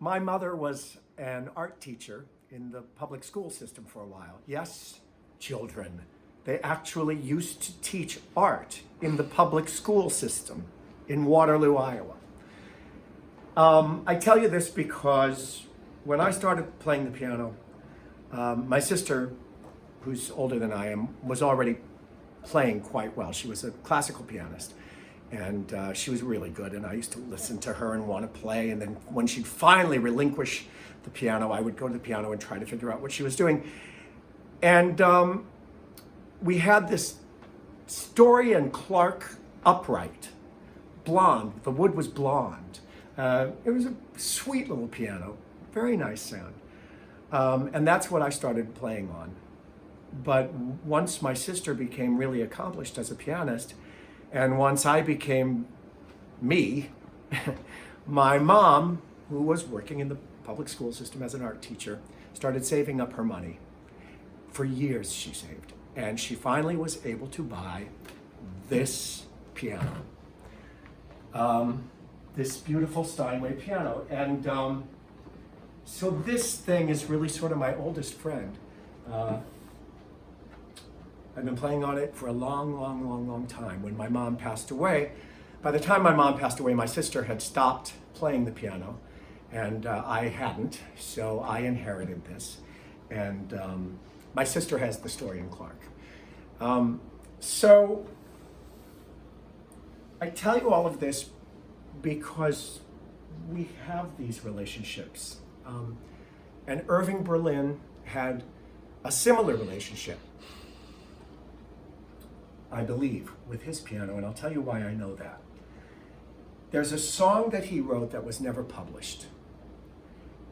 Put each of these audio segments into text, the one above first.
My mother was an art teacher in the public school system for a while. Yes, children, they actually used to teach art in the public school system in Waterloo, Iowa. I tell you this because when I started playing the piano, my sister, who's older than I am, was already playing quite well. She was a classical pianist, and she was really good, and I used to listen to her and want to play, and then when she'd finally relinquish the piano, I would go to the piano and try to figure out what she was doing. And we had this Story and Clark upright, blonde. The wood was blonde. It was a sweet little piano, very nice sound. And that's what I started playing on. But once my sister became really accomplished as a pianist, and once I became me, my mom, who was working in the public school system as an art teacher, started saving up her money. For years she saved. And she finally was able to buy this piano. This beautiful Steinway piano. And so this thing is really sort of my oldest friend. I've been playing on it for a long time. When my mom passed away, by the time my mom passed away, my sister had stopped playing the piano, and I hadn't, so I inherited this. And my sister has the Story and Clark. So I tell you all of this because we have these relationships. And Irving Berlin had a similar relationship, I believe, with his piano, and I'll tell you why I know that. There's a song that he wrote that was never published.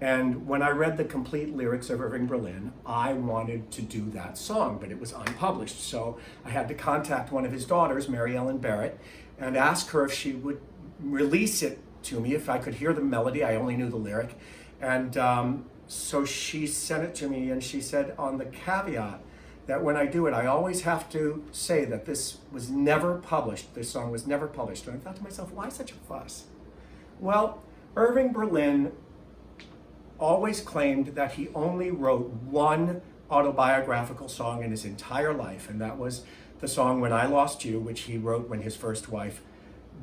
And when I read the complete lyrics of Irving Berlin, I wanted to do that song, but it was unpublished. So I had to contact one of his daughters, Mary Ellen Barrett, and ask her if she would release it to me, if I could hear the melody. I only knew the lyric. And so she sent it to me, and she said on the caveat that when I do it, I always have to say that this was never published. This song was never published. And I thought to myself, why such a fuss? Well, Irving Berlin always claimed that he only wrote one autobiographical song in his entire life, and that was the song When I Lost You, which he wrote when his first wife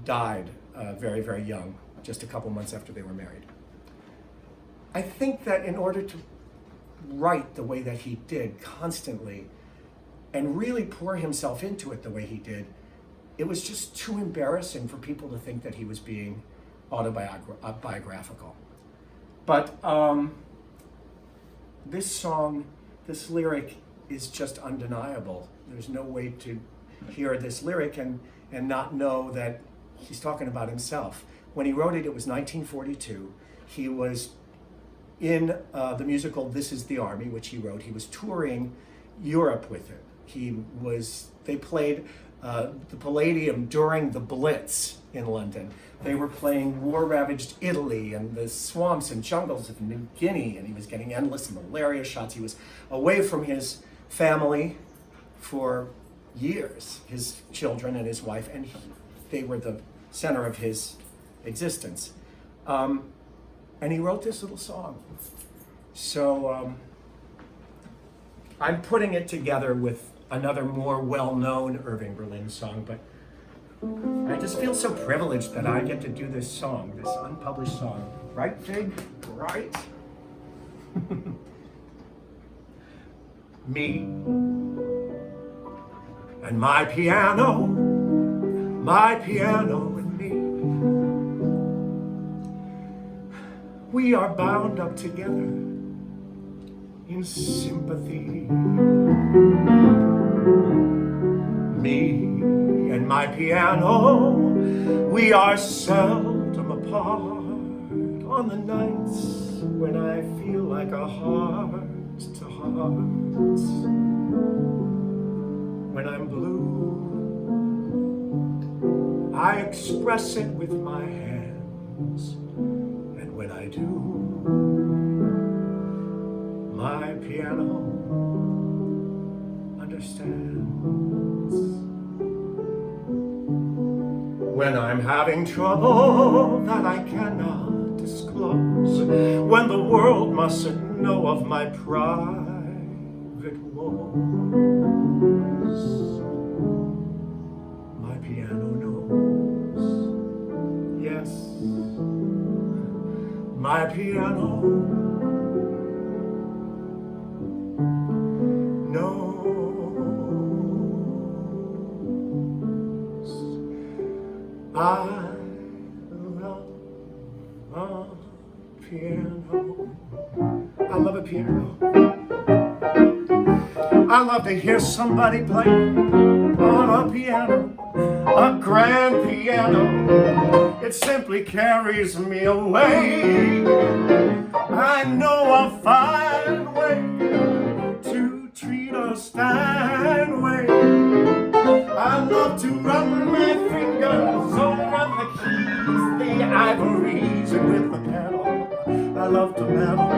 died very, very young, just a couple months after they were married. I think that in order to write the way that he did constantly and really pour himself into it the way he did, it was just too embarrassing for people to think that he was being autobiographical. But this song, this lyric is just undeniable. There's no way to hear this lyric and not know that he's talking about himself. When he wrote it, it was 1942. He was in the musical This Is the Army, which he wrote. He was touring Europe with it. They played the Palladium during the Blitz in London. They were playing war-ravaged Italy and the swamps and jungles of New Guinea, and he was getting endless malaria shots. He was away from his family for years, his children and his wife, and they were the center of his existence. And he wrote this little song. So I'm putting it together with another more well-known Irving Berlin song, but I just feel so privileged that I get to do this song, this unpublished song. Right, Fig? Right? Me and my piano and me. We are bound up together in sympathy. Me and my piano, we are seldom apart on the nights when I feel like a heart to heart. When I'm blue, I express it with my hands, and when I do, my piano understands. When I'm having trouble that I cannot disclose, when the world mustn't know of my private woes. My piano knows, yes, my piano knows. I love a piano. I love a piano. I love to hear somebody play on a piano, a grand piano. It simply carries me away. I know a fine way to treat a Steinway. I love to run my fingers over the keys, the ivories, and with the pedal I love to meddle.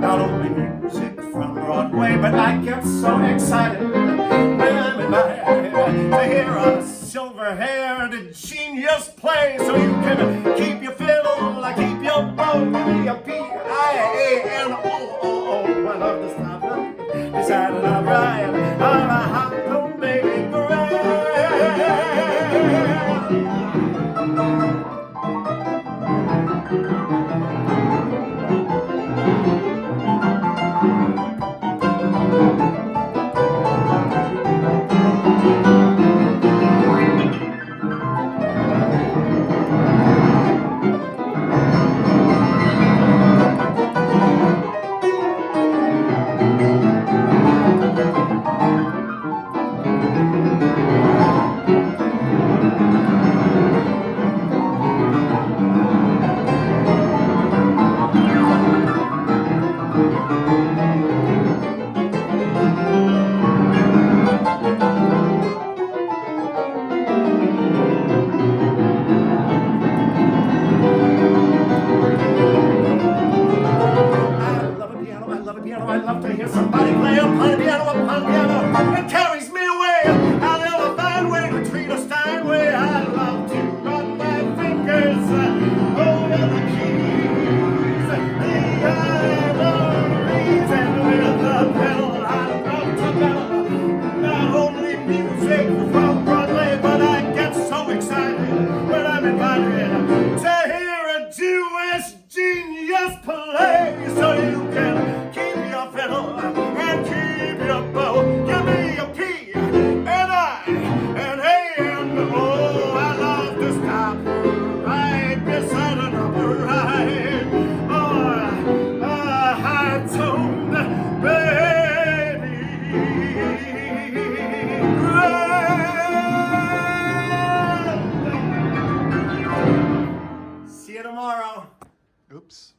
Not only music from Broadway, but I get so excited when I'm in my to hear a silver-haired genius play. So you can keep your fiddle, keep your bow, give me a P-I-A-N-O-O-O. I love to stop beside an upright on a hot dome baby grand. I love to hear somebody play upon a piano. It carries me away. I'll never find way to treat a Steinway. I love to run my fingers over the keys, the ivories, and with the pedal I love to meddle. Not only music from Broadway, but I get so excited when I'm invited to hear a Jewish genius play. So you can keep your fiddle and keep your bow. Give me a P and I and A and O. I love to stop right beside an upright or a high-toned baby grand. See you tomorrow. Oops.